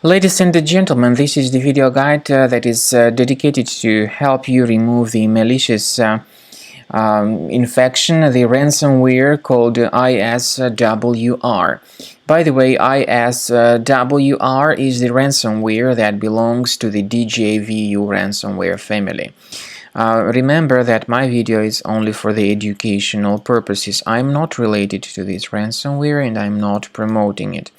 Ladies and gentlemen, this is the video guide that is dedicated to help you remove the malicious infection, the ransomware called Iswr. By the way, Iswr is the ransomware that belongs to the DJVU ransomware family. Remember that my video is only for the educational purposes. I'm not related to this ransomware and I'm not promoting it.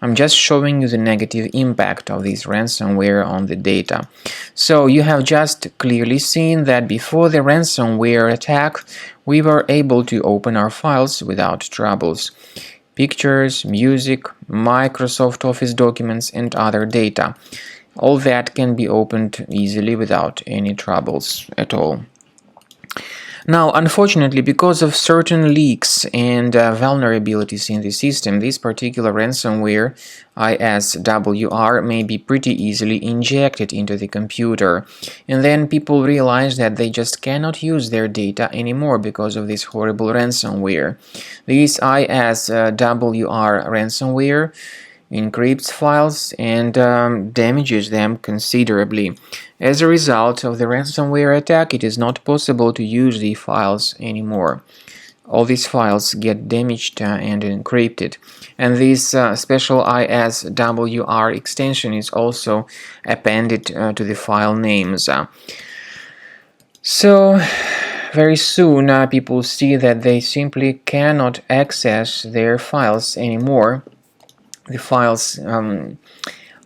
I'm just showing you the negative impact of this ransomware on the data. So you have just clearly seen that before the ransomware attack, we were able to open our files without troubles. Pictures, music, Microsoft Office documents and other data. All that can be opened easily without any troubles at all. Now, unfortunately, because of certain leaks and vulnerabilities in the system, this particular ransomware, Iswr, may be pretty easily injected into the computer. And then people realize that they just cannot use their data anymore because of this horrible ransomware. This Iswr ransomware encrypts files and damages them considerably. As a result of the ransomware attack, it is not possible to use the files anymore. All these files get damaged and encrypted. And this special Iswr extension is also appended to the file names. So very soon people see that they simply cannot access their files anymore. The files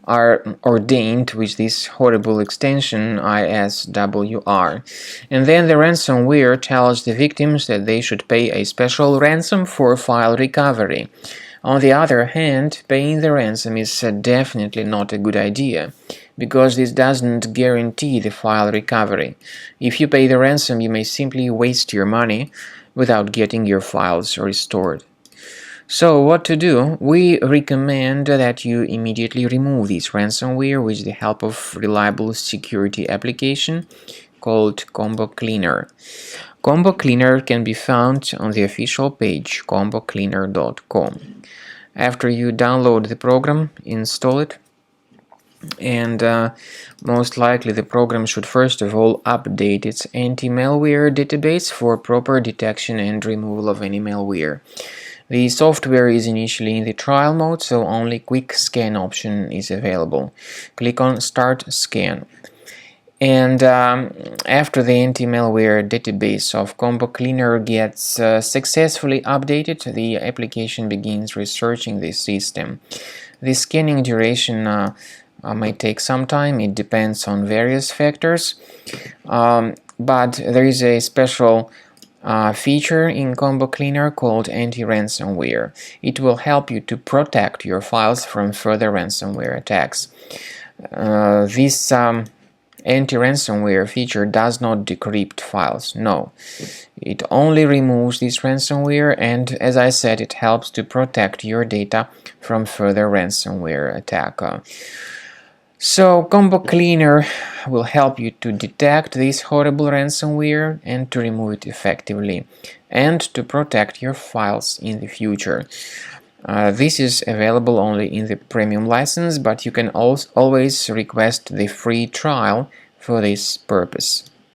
are ordained with this horrible extension Iswr. And then the ransomware tells the victims that they should pay a special ransom for file recovery. On the other hand, paying the ransom is definitely not a good idea, because this doesn't guarantee the file recovery. If you pay the ransom, you may simply waste your money without getting your files restored. So what to do? We recommend that you immediately remove this ransomware with the help of reliable security application called Combo Cleaner. Combo Cleaner can be found on the official page combocleaner.com. After you download the program, install it, and most likely the program should first of all update its anti-malware database for proper detection and removal of any malware. The software is initially in the trial mode, so only quick scan option is available. Click on Start Scan. And after the anti-malware database of Combo Cleaner gets successfully updated, the application begins researching the system. The scanning duration may take some time. It depends on various factors, but there is a special feature in Combo Cleaner called anti-ransomware. It will help you to protect your files from further ransomware attacks. This anti-ransomware feature does not decrypt files, no. It only removes this ransomware, and as I said, it helps to protect your data from further ransomware attack. So Combo Cleaner will help you to detect this horrible ransomware and to remove it effectively, and to protect your files in the future. This is available only in the premium license, but you can always request the free trial for this purpose.